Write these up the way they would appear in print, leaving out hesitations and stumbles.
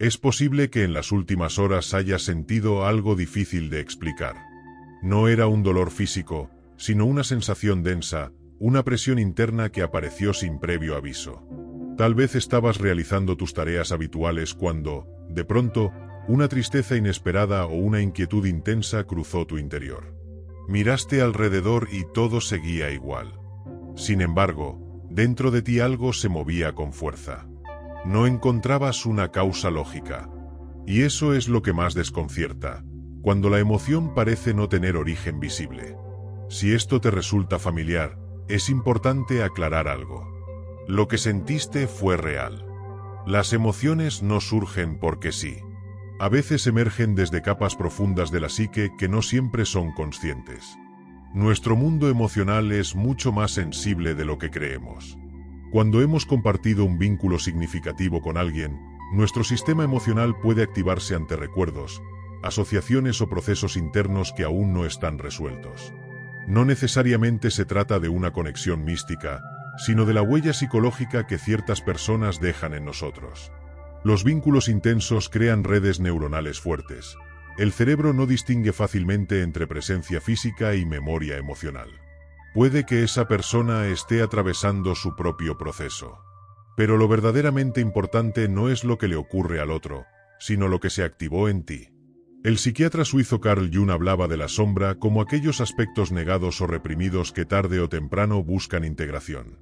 Es posible que en las últimas horas hayas sentido algo difícil de explicar. No era un dolor físico, sino una sensación densa, una presión interna que apareció sin previo aviso. Tal vez estabas realizando tus tareas habituales cuando, de pronto, una tristeza inesperada o una inquietud intensa cruzó tu interior. Miraste alrededor y todo seguía igual. Sin embargo, dentro de ti algo se movía con fuerza. No encontrabas una causa lógica. Y eso es lo que más desconcierta, cuando la emoción parece no tener origen visible. Si esto te resulta familiar, es importante aclarar algo. Lo que sentiste fue real. Las emociones no surgen porque sí. A veces emergen desde capas profundas de la psique que no siempre son conscientes. Nuestro mundo emocional es mucho más sensible de lo que creemos. Cuando hemos compartido un vínculo significativo con alguien, nuestro sistema emocional puede activarse ante recuerdos, asociaciones o procesos internos que aún no están resueltos. No necesariamente se trata de una conexión mística, sino de la huella psicológica que ciertas personas dejan en nosotros. Los vínculos intensos crean redes neuronales fuertes. El cerebro no distingue fácilmente entre presencia física y memoria emocional. Puede que esa persona esté atravesando su propio proceso. Pero lo verdaderamente importante no es lo que le ocurre al otro, sino lo que se activó en ti. El psiquiatra suizo Carl Jung hablaba de la sombra como aquellos aspectos negados o reprimidos que tarde o temprano buscan integración.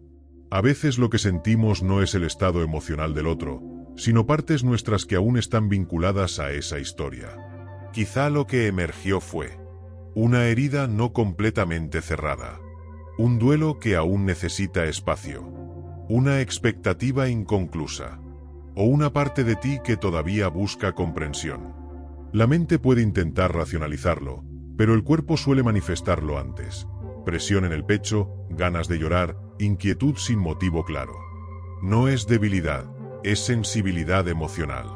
A veces lo que sentimos no es el estado emocional del otro, sino partes nuestras que aún están vinculadas a esa historia. Quizá lo que emergió fue una herida no completamente cerrada, un duelo que aún necesita espacio, una expectativa inconclusa, o una parte de ti que todavía busca comprensión. La mente puede intentar racionalizarlo, pero el cuerpo suele manifestarlo antes. Presión en el pecho, ganas de llorar, inquietud sin motivo claro. No es debilidad, es sensibilidad emocional.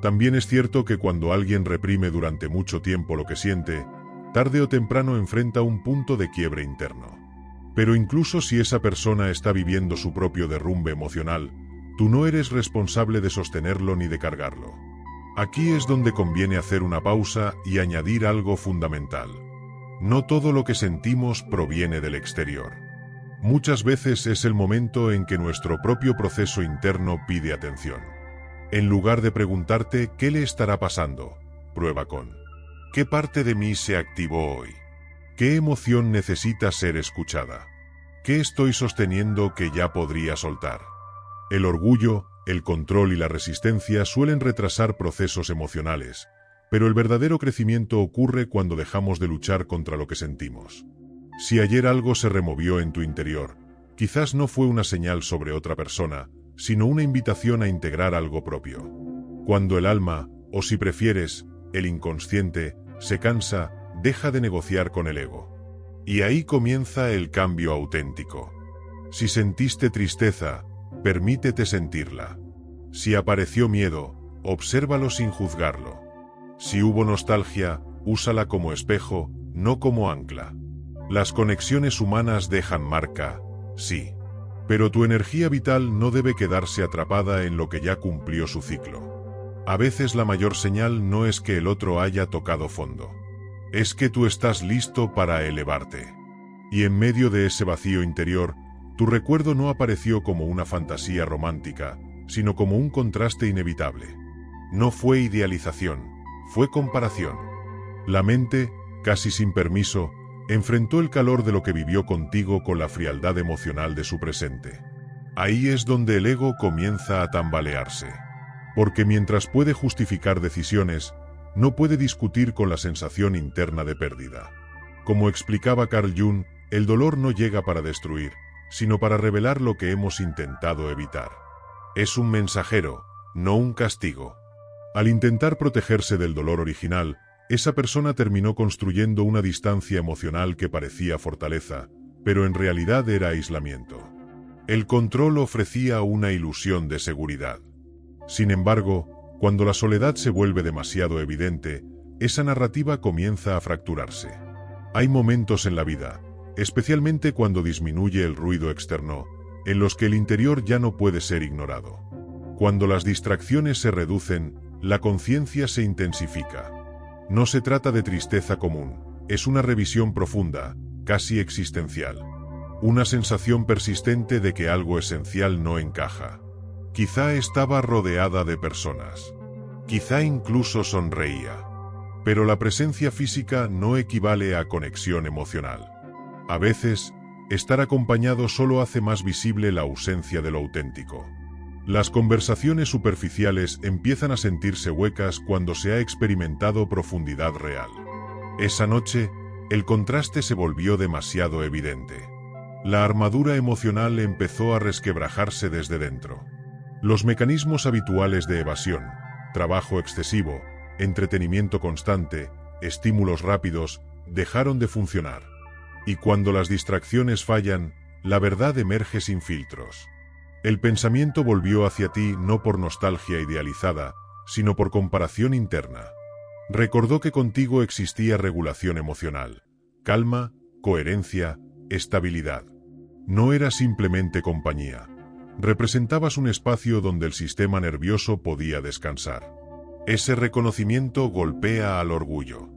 También es cierto que cuando alguien reprime durante mucho tiempo lo que siente, tarde o temprano enfrenta un punto de quiebre interno. Pero incluso si esa persona está viviendo su propio derrumbe emocional, tú no eres responsable de sostenerlo ni de cargarlo. Aquí es donde conviene hacer una pausa y añadir algo fundamental. No todo lo que sentimos proviene del exterior. Muchas veces es el momento en que nuestro propio proceso interno pide atención. En lugar de preguntarte ¿qué le estará pasando?, prueba con ¿qué parte de mí se activó hoy? ¿Qué emoción necesita ser escuchada? ¿Qué estoy sosteniendo que ya podría soltar? El orgullo, el control y la resistencia suelen retrasar procesos emocionales, pero el verdadero crecimiento ocurre cuando dejamos de luchar contra lo que sentimos. Si ayer algo se removió en tu interior, quizás no fue una señal sobre otra persona, sino una invitación a integrar algo propio. Cuando el alma, o si prefieres, el inconsciente, se cansa, deja de negociar con el ego. Y ahí comienza el cambio auténtico. Si sentiste tristeza, permítete sentirla. Si apareció miedo, obsérvalo sin juzgarlo. Si hubo nostalgia, úsala como espejo, no como ancla. Las conexiones humanas dejan marca, sí. Pero tu energía vital no debe quedarse atrapada en lo que ya cumplió su ciclo. A veces la mayor señal no es que el otro haya tocado fondo. Es que tú estás listo para elevarte. Y en medio de ese vacío interior, tu recuerdo no apareció como una fantasía romántica, sino como un contraste inevitable. No fue idealización, fue comparación. La mente, casi sin permiso, enfrentó el calor de lo que vivió contigo con la frialdad emocional de su presente. Ahí es donde el ego comienza a tambalearse. Porque mientras puede justificar decisiones, no puede discutir con la sensación interna de pérdida. Como explicaba Carl Jung, el dolor no llega para destruir, sino para revelar lo que hemos intentado evitar. Es un mensajero, no un castigo. Al intentar protegerse del dolor original, esa persona terminó construyendo una distancia emocional que parecía fortaleza, pero en realidad era aislamiento. El control ofrecía una ilusión de seguridad. Sin embargo, cuando la soledad se vuelve demasiado evidente, esa narrativa comienza a fracturarse. Hay momentos en la vida, especialmente cuando disminuye el ruido externo, en los que el interior ya no puede ser ignorado. Cuando las distracciones se reducen, la conciencia se intensifica. No se trata de tristeza común, es una revisión profunda, casi existencial. Una sensación persistente de que algo esencial no encaja. Quizá estaba rodeada de personas. Quizá incluso sonreía. Pero la presencia física no equivale a conexión emocional. A veces, estar acompañado solo hace más visible la ausencia de lo auténtico. Las conversaciones superficiales empiezan a sentirse huecas cuando se ha experimentado profundidad real. Esa noche, el contraste se volvió demasiado evidente. La armadura emocional empezó a resquebrajarse desde dentro. Los mecanismos habituales de evasión, trabajo excesivo, entretenimiento constante, estímulos rápidos, dejaron de funcionar. Y cuando las distracciones fallan, la verdad emerge sin filtros. El pensamiento volvió hacia ti no por nostalgia idealizada, sino por comparación interna. Recordó que contigo existía regulación emocional, calma, coherencia, estabilidad. No era simplemente compañía. Representabas un espacio donde el sistema nervioso podía descansar. Ese reconocimiento golpea al orgullo,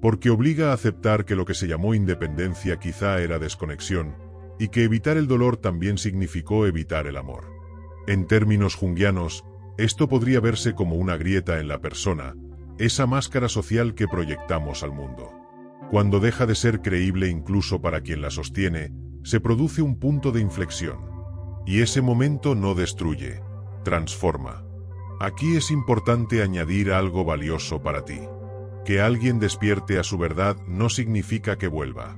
porque obliga a aceptar que lo que se llamó independencia quizá era desconexión, y que evitar el dolor también significó evitar el amor. En términos junguianos, esto podría verse como una grieta en la persona, esa máscara social que proyectamos al mundo. Cuando deja de ser creíble incluso para quien la sostiene, se produce un punto de inflexión. Y ese momento no destruye, transforma. Aquí es importante añadir algo valioso para ti. Que alguien despierte a su verdad no significa que vuelva.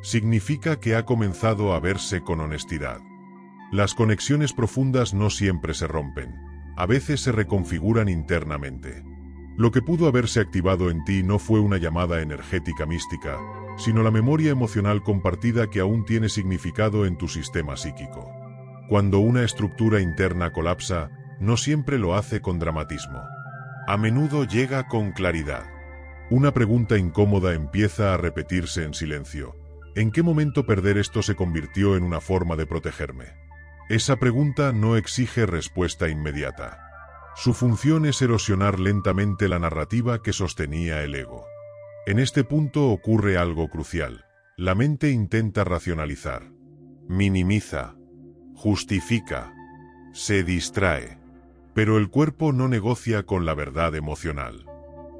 Significa que ha comenzado a verse con honestidad. Las conexiones profundas no siempre se rompen, a veces se reconfiguran internamente. Lo que pudo haberse activado en ti no fue una llamada energética mística, sino la memoria emocional compartida que aún tiene significado en tu sistema psíquico. Cuando una estructura interna colapsa, no siempre lo hace con dramatismo. A menudo llega con claridad. Una pregunta incómoda empieza a repetirse en silencio. ¿En qué momento perder esto se convirtió en una forma de protegerme? Esa pregunta no exige respuesta inmediata. Su función es erosionar lentamente la narrativa que sostenía el ego. En este punto ocurre algo crucial. La mente intenta racionalizar. Minimiza. Justifica. Se distrae. Pero el cuerpo no negocia con la verdad emocional.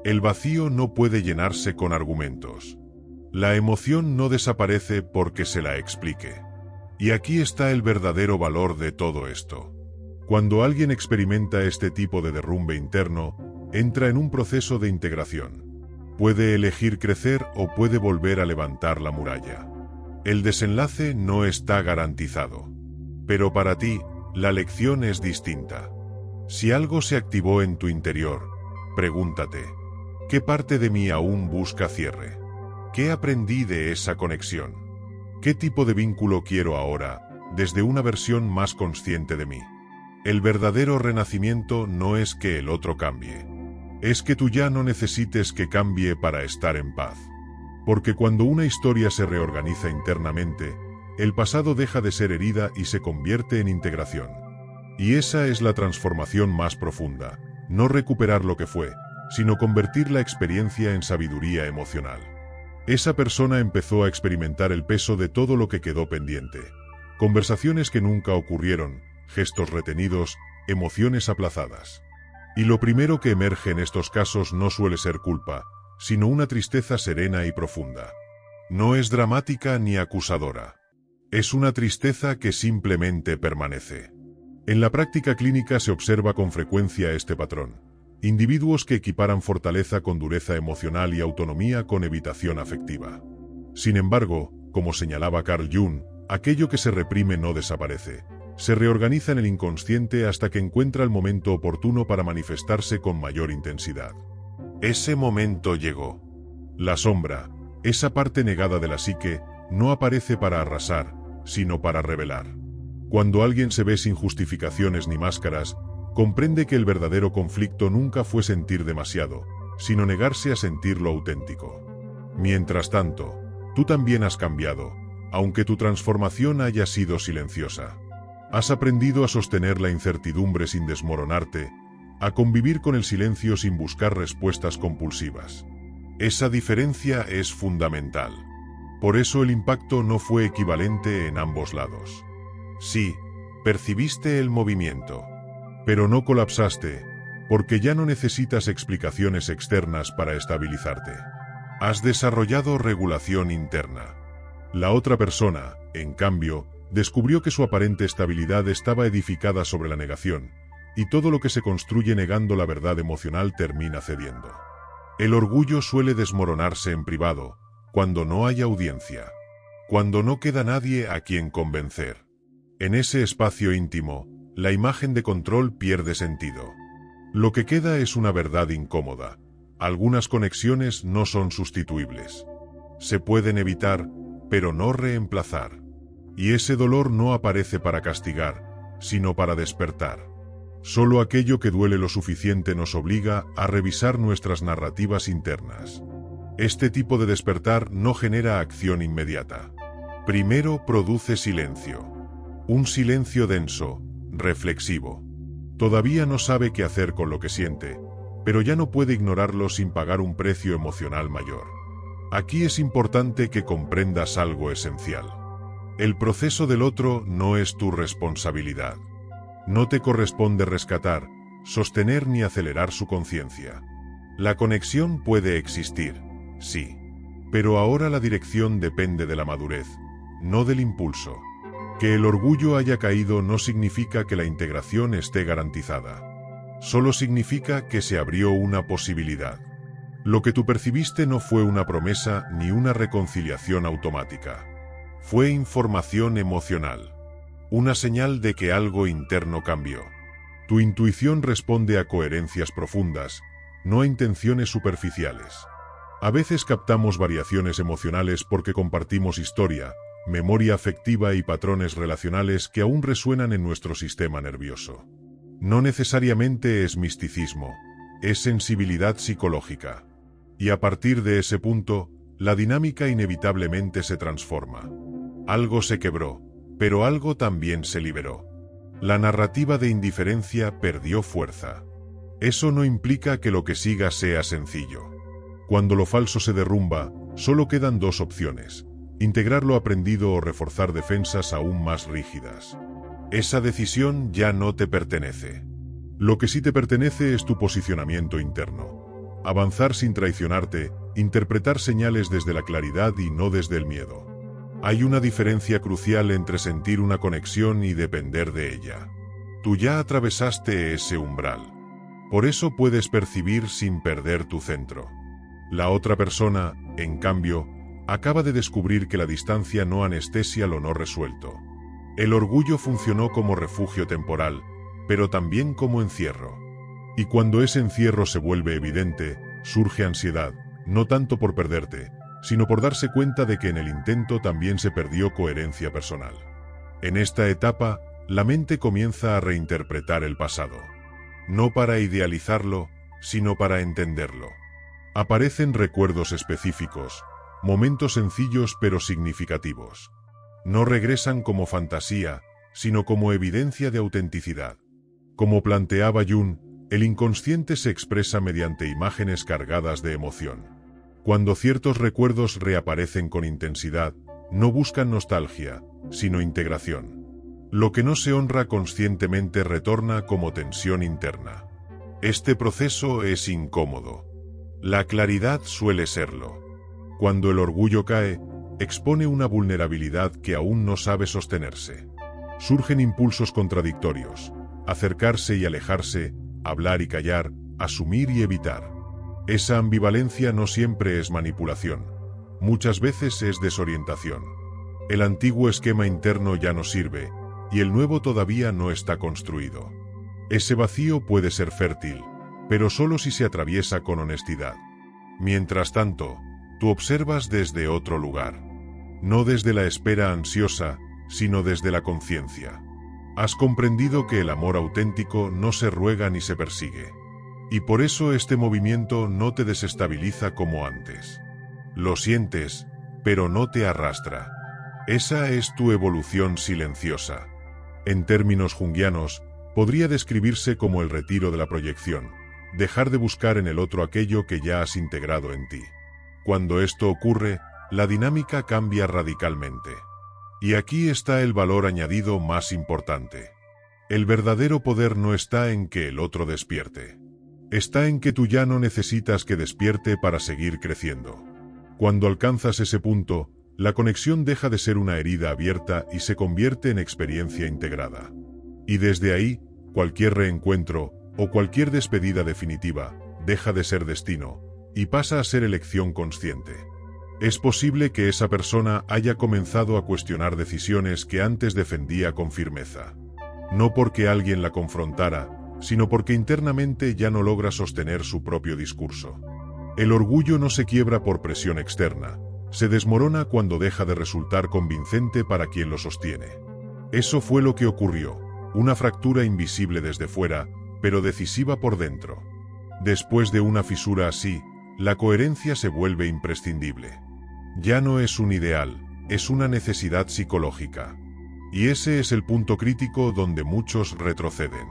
El vacío no puede llenarse con argumentos. La emoción no desaparece porque se la explique. Y aquí está el verdadero valor de todo esto. Cuando alguien experimenta este tipo de derrumbe interno, entra en un proceso de integración. Puede elegir crecer o puede volver a levantar la muralla. El desenlace no está garantizado. Pero para ti, la lección es distinta. Si algo se activó en tu interior, pregúntate, ¿qué parte de mí aún busca cierre? ¿Qué aprendí de esa conexión? ¿Qué tipo de vínculo quiero ahora, desde una versión más consciente de mí? El verdadero renacimiento no es que el otro cambie. Es que tú ya no necesites que cambie para estar en paz. Porque cuando una historia se reorganiza internamente, el pasado deja de ser herida y se convierte en integración. Y esa es la transformación más profunda, no recuperar lo que fue, sino convertir la experiencia en sabiduría emocional. Esa persona empezó a experimentar el peso de todo lo que quedó pendiente. Conversaciones que nunca ocurrieron, gestos retenidos, emociones aplazadas. Y lo primero que emerge en estos casos no suele ser culpa, sino una tristeza serena y profunda. No es dramática ni acusadora. Es una tristeza que simplemente permanece. En la práctica clínica se observa con frecuencia este patrón. Individuos que equiparan fortaleza con dureza emocional y autonomía con evitación afectiva. Sin embargo, como señalaba Carl Jung, aquello que se reprime no desaparece. Se reorganiza en el inconsciente hasta que encuentra el momento oportuno para manifestarse con mayor intensidad. Ese momento llegó. La sombra, esa parte negada de la psique, no aparece para arrasar, sino para revelar. Cuando alguien se ve sin justificaciones ni máscaras, comprende que el verdadero conflicto nunca fue sentir demasiado, sino negarse a sentir lo auténtico. Mientras tanto, tú también has cambiado, aunque tu transformación haya sido silenciosa. Has aprendido a sostener la incertidumbre sin desmoronarte, a convivir con el silencio sin buscar respuestas compulsivas. Esa diferencia es fundamental. Por eso el impacto no fue equivalente en ambos lados. Sí, percibiste el movimiento, pero no colapsaste, porque ya no necesitas explicaciones externas para estabilizarte. Has desarrollado regulación interna. La otra persona, en cambio, descubrió que su aparente estabilidad estaba edificada sobre la negación, y todo lo que se construye negando la verdad emocional termina cediendo. El orgullo suele desmoronarse en privado, cuando no hay audiencia, cuando no queda nadie a quien convencer. En ese espacio íntimo, la imagen de control pierde sentido. Lo que queda es una verdad incómoda. Algunas conexiones no son sustituibles. Se pueden evitar, pero no reemplazar. Y ese dolor no aparece para castigar, sino para despertar. Solo aquello que duele lo suficiente nos obliga a revisar nuestras narrativas internas. Este tipo de despertar no genera acción inmediata. Primero produce silencio. Un silencio denso, reflexivo. Todavía no sabe qué hacer con lo que siente, pero ya no puede ignorarlo sin pagar un precio emocional mayor. Aquí es importante que comprendas algo esencial. El proceso del otro no es tu responsabilidad. No te corresponde rescatar, sostener ni acelerar su conciencia. La conexión puede existir, sí. Pero ahora la dirección depende de la madurez, no del impulso. Que el orgullo haya caído no significa que la integración esté garantizada. Solo significa que se abrió una posibilidad. Lo que tú percibiste no fue una promesa ni una reconciliación automática. Fue información emocional. Una señal de que algo interno cambió. Tu intuición responde a coherencias profundas, no a intenciones superficiales. A veces captamos variaciones emocionales porque compartimos historia, memoria afectiva y patrones relacionales que aún resuenan en nuestro sistema nervioso. No necesariamente es misticismo, es sensibilidad psicológica. Y a partir de ese punto, la dinámica inevitablemente se transforma. Algo se quebró, pero algo también se liberó. La narrativa de indiferencia perdió fuerza. Eso no implica que lo que siga sea sencillo. Cuando lo falso se derrumba, solo quedan dos opciones: integrar lo aprendido o reforzar defensas aún más rígidas. Esa decisión ya no te pertenece. Lo que sí te pertenece es tu posicionamiento interno. Avanzar sin traicionarte, interpretar señales desde la claridad y no desde el miedo. Hay una diferencia crucial entre sentir una conexión y depender de ella. Tú ya atravesaste ese umbral. Por eso puedes percibir sin perder tu centro. La otra persona, en cambio, acaba de descubrir que la distancia no anestesia lo no resuelto. El orgullo funcionó como refugio temporal, pero también como encierro. Y cuando ese encierro se vuelve evidente, surge ansiedad, no tanto por perderte, sino por darse cuenta de que en el intento también se perdió coherencia personal. En esta etapa, la mente comienza a reinterpretar el pasado. No para idealizarlo, sino para entenderlo. Aparecen recuerdos específicos, momentos sencillos pero significativos. No regresan como fantasía, sino como evidencia de autenticidad. Como planteaba Jung, el inconsciente se expresa mediante imágenes cargadas de emoción. Cuando ciertos recuerdos reaparecen con intensidad, no buscan nostalgia, sino integración. Lo que no se honra conscientemente retorna como tensión interna. Este proceso es incómodo. La claridad suele serlo. Cuando el orgullo cae, expone una vulnerabilidad que aún no sabe sostenerse. Surgen impulsos contradictorios: acercarse y alejarse, hablar y callar, asumir y evitar. Esa ambivalencia no siempre es manipulación. Muchas veces es desorientación. El antiguo esquema interno ya no sirve, y el nuevo todavía no está construido. Ese vacío puede ser fértil, pero solo si se atraviesa con honestidad. Mientras tanto, tú observas desde otro lugar. No desde la espera ansiosa, sino desde la conciencia. Has comprendido que el amor auténtico no se ruega ni se persigue. Y por eso este movimiento no te desestabiliza como antes. Lo sientes, pero no te arrastra. Esa es tu evolución silenciosa. En términos junguianos, Podría describirse como el retiro de la proyección, dejar de buscar en el otro aquello que ya has integrado en ti. Cuando esto ocurre, la dinámica cambia radicalmente. Y aquí está el valor añadido más importante. El verdadero poder no está en que el otro despierte. Está en que tú ya no necesitas que despierte para seguir creciendo. Cuando alcanzas ese punto, la conexión deja de ser una herida abierta y se convierte en experiencia integrada. Y desde ahí, cualquier reencuentro, o cualquier despedida definitiva, deja de ser destino, y pasa a ser elección consciente. Es posible que esa persona haya comenzado a cuestionar decisiones que antes defendía con firmeza. No porque alguien la confrontara, sino porque internamente ya no logra sostener su propio discurso. El orgullo no se quiebra por presión externa, se desmorona cuando deja de resultar convincente para quien lo sostiene. Eso fue lo que ocurrió, una fractura invisible desde fuera, pero decisiva por dentro. Después de una fisura así, la coherencia se vuelve imprescindible. Ya no es un ideal, es una necesidad psicológica. Y ese es el punto crítico donde muchos retroceden.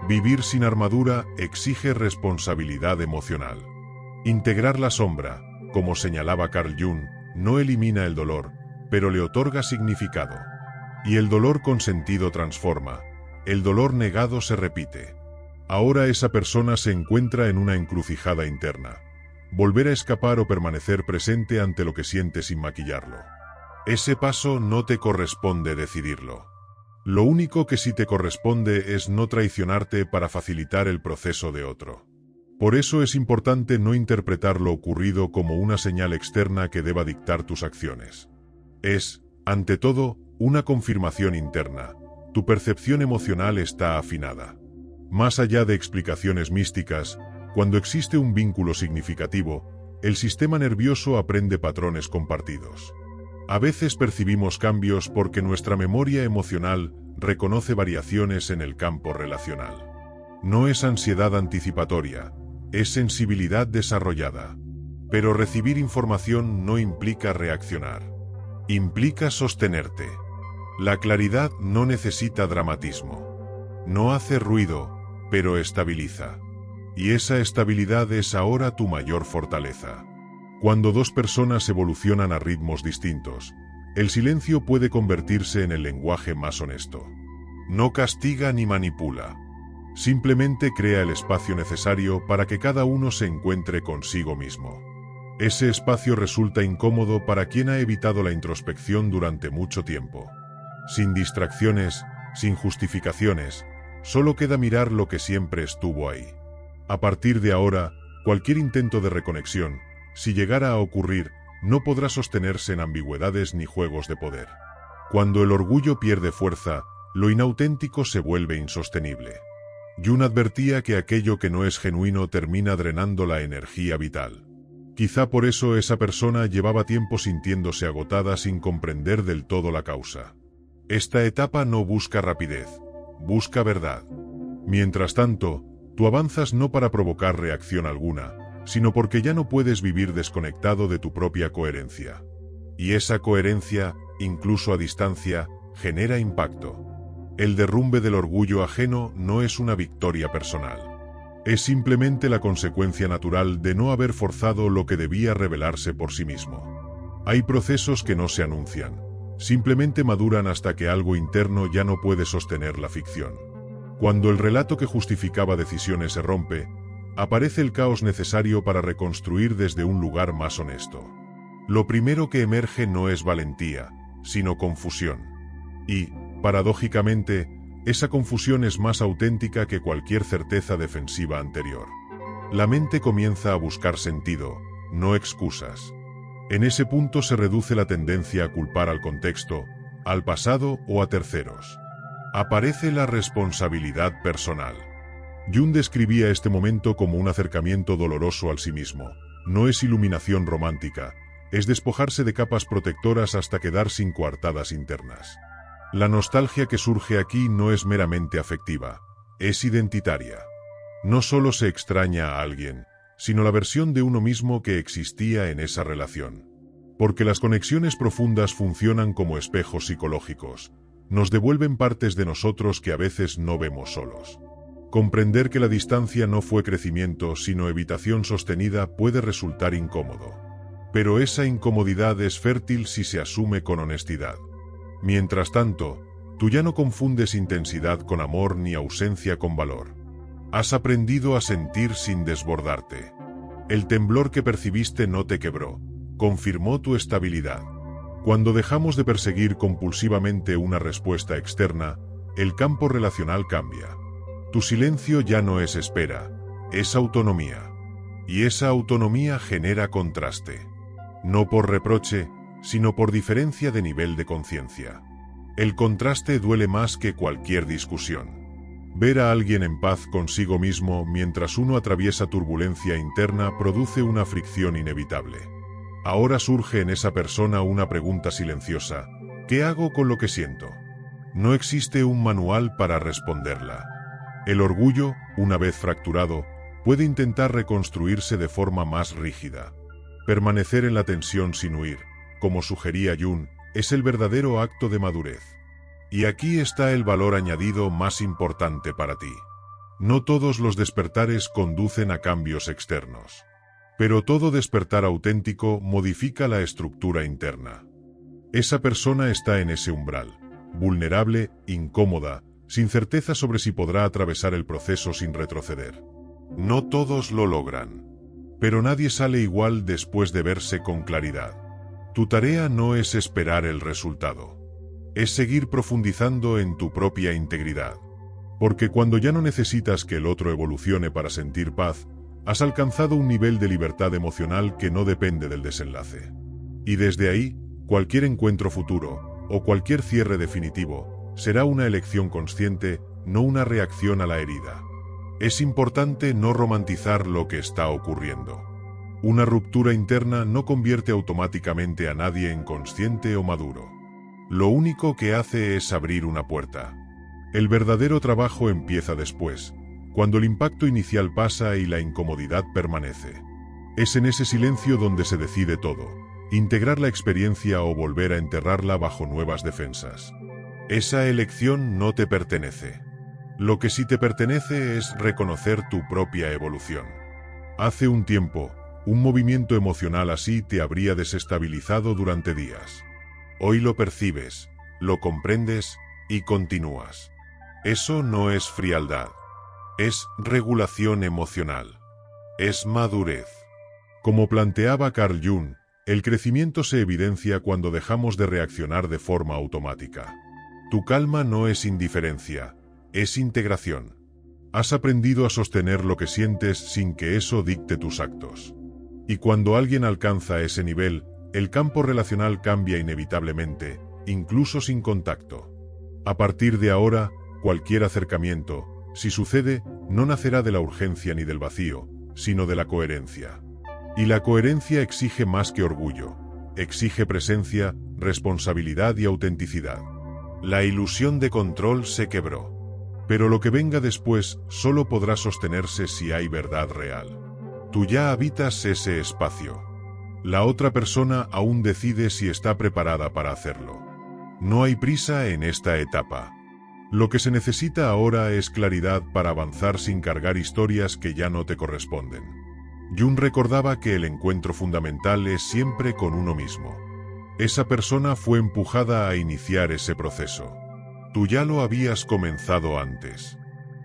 Vivir sin armadura exige responsabilidad emocional. Integrar la sombra, como señalaba Carl Jung, no elimina el dolor, pero le otorga significado. Y el dolor consentido transforma, el dolor negado se repite. Ahora esa persona se encuentra en una encrucijada interna. Volver a escapar o permanecer presente ante lo que siente sin maquillarlo. Ese paso no te corresponde decidirlo. Lo único que sí te corresponde es no traicionarte para facilitar el proceso de otro. Por eso es importante no interpretar lo ocurrido como una señal externa que deba dictar tus acciones. Es, ante todo, una confirmación interna. Tu percepción emocional está afinada. Más allá de explicaciones místicas, cuando existe un vínculo significativo, el sistema nervioso aprende patrones compartidos. A veces percibimos cambios porque nuestra memoria emocional reconoce variaciones en el campo relacional. No es ansiedad anticipatoria, es sensibilidad desarrollada. Pero recibir información no implica reaccionar. Implica sostenerte. La claridad no necesita dramatismo. No hace ruido, pero estabiliza. Y esa estabilidad es ahora tu mayor fortaleza. Cuando dos personas evolucionan a ritmos distintos, el silencio puede convertirse en el lenguaje más honesto. No castiga ni manipula. Simplemente crea el espacio necesario para que cada uno se encuentre consigo mismo. Ese espacio resulta incómodo para quien ha evitado la introspección durante mucho tiempo. Sin distracciones, sin justificaciones, solo queda mirar lo que siempre estuvo ahí. A partir de ahora, cualquier intento de reconexión, si llegara a ocurrir, no podrá sostenerse en ambigüedades ni juegos de poder. Cuando el orgullo pierde fuerza, lo inauténtico se vuelve insostenible. Jung advertía que aquello que no es genuino termina drenando la energía vital. Quizá por eso esa persona llevaba tiempo sintiéndose agotada sin comprender del todo la causa. Esta etapa no busca rapidez, busca verdad. Mientras tanto, tú avanzas no para provocar reacción alguna, sino porque ya no puedes vivir desconectado de tu propia coherencia. Y esa coherencia, incluso a distancia, genera impacto. El derrumbe del orgullo ajeno no es una victoria personal. Es simplemente la consecuencia natural de no haber forzado lo que debía revelarse por sí mismo. Hay procesos que no se anuncian, simplemente maduran hasta que algo interno ya no puede sostener la ficción. Cuando el relato que justificaba decisiones se rompe, aparece el caos necesario para reconstruir desde un lugar más honesto. Lo primero que emerge no es valentía, sino confusión. Y, paradójicamente, esa confusión es más auténtica que cualquier certeza defensiva anterior. La mente comienza a buscar sentido, no excusas. En ese punto se reduce la tendencia a culpar al contexto, al pasado o a terceros. Aparece la responsabilidad personal. Jung describía este momento como un acercamiento doloroso al sí mismo. No es iluminación romántica, es despojarse de capas protectoras hasta quedar sin coartadas internas. La nostalgia que surge aquí no es meramente afectiva, es identitaria. No solo se extraña a alguien, sino la versión de uno mismo que existía en esa relación. Porque las conexiones profundas funcionan como espejos psicológicos. Nos devuelven partes de nosotros que a veces no vemos solos. Comprender que la distancia no fue crecimiento sino evitación sostenida puede resultar incómodo. Pero esa incomodidad es fértil si se asume con honestidad. Mientras tanto, tú ya no confundes intensidad con amor ni ausencia con valor. Has aprendido a sentir sin desbordarte. El temblor que percibiste no te quebró, confirmó tu estabilidad. Cuando dejamos de perseguir compulsivamente una respuesta externa, el campo relacional cambia. Tu silencio ya no es espera, es autonomía. Y esa autonomía genera contraste. No por reproche, sino por diferencia de nivel de conciencia. El contraste duele más que cualquier discusión. Ver a alguien en paz consigo mismo mientras uno atraviesa turbulencia interna produce una fricción inevitable. Ahora surge en esa persona una pregunta silenciosa: ¿qué hago con lo que siento? No existe un manual para responderla. El orgullo, una vez fracturado, puede intentar reconstruirse de forma más rígida. Permanecer en la tensión sin huir, como sugería Jung, es el verdadero acto de madurez. Y aquí está el valor añadido más importante para ti. No todos los despertares conducen a cambios externos. Pero todo despertar auténtico modifica la estructura interna. Esa persona está en ese umbral, vulnerable, incómoda, sin certeza sobre si podrá atravesar el proceso sin retroceder. No todos lo logran. Pero nadie sale igual después de verse con claridad. Tu tarea no es esperar el resultado. Es seguir profundizando en tu propia integridad. Porque cuando ya no necesitas que el otro evolucione para sentir paz, has alcanzado un nivel de libertad emocional que no depende del desenlace. Y desde ahí, cualquier encuentro futuro, o cualquier cierre definitivo, será una elección consciente, no una reacción a la herida. Es importante no romantizar lo que está ocurriendo. Una ruptura interna no convierte automáticamente a nadie en consciente o maduro. Lo único que hace es abrir una puerta. El verdadero trabajo empieza después, cuando el impacto inicial pasa y la incomodidad permanece. Es en ese silencio donde se decide todo: integrar la experiencia o volver a enterrarla bajo nuevas defensas. Esa elección no te pertenece. Lo que sí te pertenece es reconocer tu propia evolución. Hace un tiempo, un movimiento emocional así te habría desestabilizado durante días. Hoy lo percibes, lo comprendes y continúas. Eso no es frialdad. Es regulación emocional. Es madurez. Como planteaba Carl Jung, el crecimiento se evidencia cuando dejamos de reaccionar de forma automática. Tu calma no es indiferencia, es integración. Has aprendido a sostener lo que sientes sin que eso dicte tus actos. Y cuando alguien alcanza ese nivel, el campo relacional cambia inevitablemente, incluso sin contacto. A partir de ahora, cualquier acercamiento, si sucede, no nacerá de la urgencia ni del vacío, sino de la coherencia. Y la coherencia exige más que orgullo, exige presencia, responsabilidad y autenticidad. La ilusión de control se quebró. Pero lo que venga después solo podrá sostenerse si hay verdad real. Tú ya habitas ese espacio. La otra persona aún decide si está preparada para hacerlo. No hay prisa en esta etapa. Lo que se necesita ahora es claridad para avanzar sin cargar historias que ya no te corresponden. Jung recordaba que el encuentro fundamental es siempre con uno mismo. Esa persona fue empujada a iniciar ese proceso. Tú ya lo habías comenzado antes.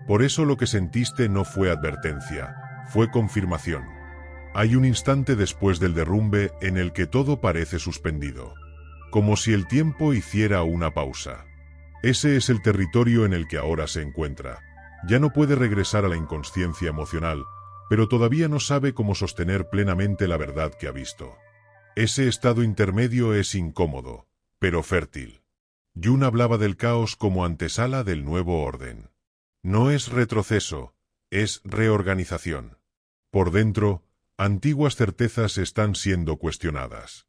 Por eso lo que sentiste no fue advertencia, fue confirmación. Hay un instante después del derrumbe en el que todo parece suspendido. Como si el tiempo hiciera una pausa. Ese es el territorio en el que ahora se encuentra. Ya no puede regresar a la inconsciencia emocional, pero todavía no sabe cómo sostener plenamente la verdad que ha visto. Ese estado intermedio es incómodo, pero fértil. Jung hablaba del caos como antesala del nuevo orden. No es retroceso, es reorganización. Por dentro, antiguas certezas están siendo cuestionadas.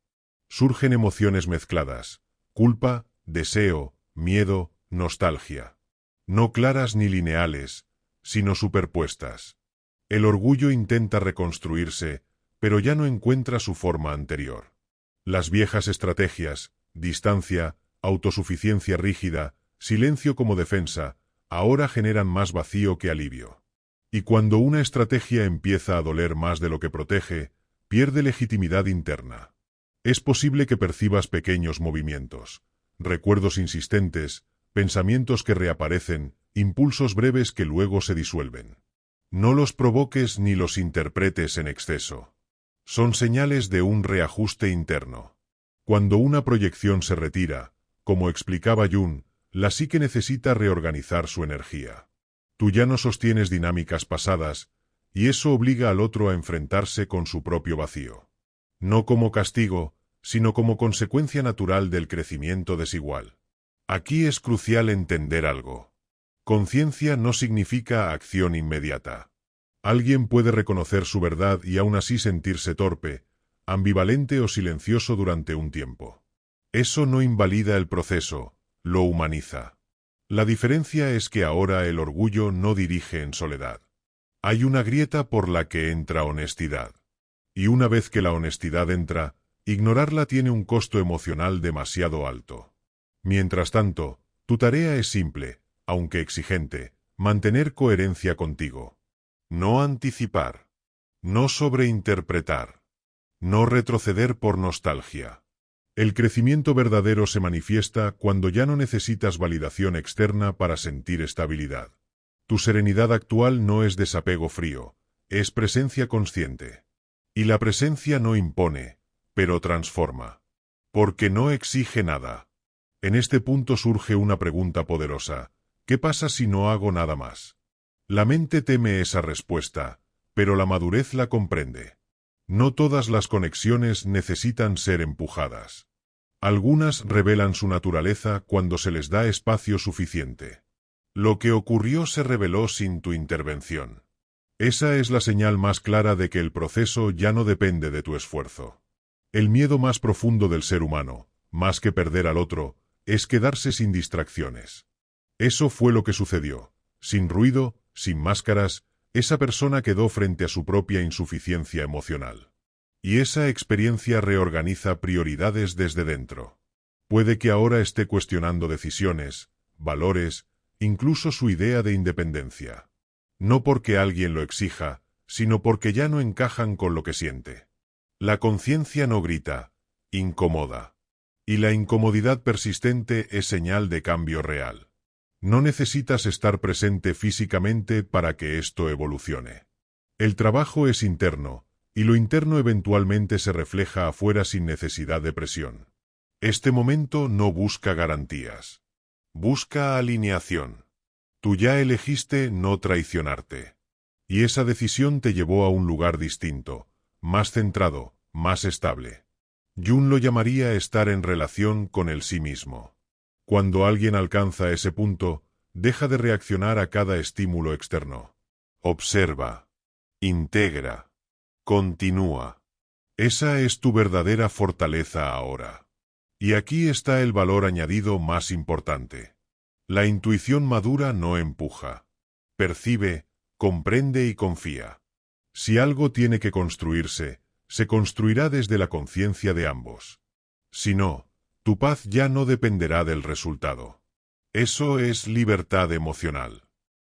Surgen emociones mezcladas: culpa, deseo, miedo, nostalgia. No claras ni lineales, sino superpuestas. El orgullo intenta reconstruirse, pero ya no encuentra su forma anterior. Las viejas estrategias, distancia, autosuficiencia rígida, silencio como defensa, ahora generan más vacío que alivio. Y cuando una estrategia empieza a doler más de lo que protege, pierde legitimidad interna. Es posible que percibas pequeños movimientos, recuerdos insistentes, pensamientos que reaparecen, impulsos breves que luego se disuelven. No los provoques ni los interpretes en exceso. Son señales de un reajuste interno. Cuando una proyección se retira, como explicaba Jung, la psique necesita reorganizar su energía. Tú ya no sostienes dinámicas pasadas, y eso obliga al otro a enfrentarse con su propio vacío. No como castigo, sino como consecuencia natural del crecimiento desigual. Aquí es crucial entender algo. Conciencia no significa acción inmediata. Alguien puede reconocer su verdad y aún así sentirse torpe, ambivalente o silencioso durante un tiempo. Eso no invalida el proceso, lo humaniza. La diferencia es que ahora el orgullo no dirige en soledad. Hay una grieta por la que entra honestidad. Y una vez que la honestidad entra, ignorarla tiene un costo emocional demasiado alto. Mientras tanto, tu tarea es simple, aunque exigente, mantener coherencia contigo. No anticipar. No sobreinterpretar. No retroceder por nostalgia. El crecimiento verdadero se manifiesta cuando ya no necesitas validación externa para sentir estabilidad. Tu serenidad actual no es desapego frío, es presencia consciente. Y la presencia no impone, pero transforma. Porque no exige nada. En este punto surge una pregunta poderosa. ¿Qué pasa si no hago nada más? La mente teme esa respuesta, pero la madurez la comprende. No todas las conexiones necesitan ser empujadas. Algunas revelan su naturaleza cuando se les da espacio suficiente. Lo que ocurrió se reveló sin tu intervención. Esa es la señal más clara de que el proceso ya no depende de tu esfuerzo. El miedo más profundo del ser humano, más que perder al otro, es quedarse sin distracciones. Eso fue lo que sucedió. Sin ruido, sin máscaras, esa persona quedó frente a su propia insuficiencia emocional. Y esa experiencia reorganiza prioridades desde dentro. Puede que ahora esté cuestionando decisiones, valores, incluso su idea de independencia. No porque alguien lo exija, sino porque ya no encajan con lo que siente. La conciencia no grita, incomoda. Y la incomodidad persistente es señal de cambio real. No necesitas estar presente físicamente para que esto evolucione. El trabajo es interno, y lo interno eventualmente se refleja afuera sin necesidad de presión. Este momento no busca garantías. Busca alineación. Tú ya elegiste no traicionarte. Y esa decisión te llevó a un lugar distinto, más centrado, más estable. Jung lo llamaría estar en relación con el sí mismo. Cuando alguien alcanza ese punto, deja de reaccionar a cada estímulo externo. Observa. Integra. Continúa. Esa es tu verdadera fortaleza ahora. Y aquí está el valor añadido más importante. La intuición madura no empuja. Percibe, comprende y confía. Si algo tiene que construirse, se construirá desde la conciencia de ambos. Si no, tu paz ya no dependerá del resultado. Eso es libertad emocional.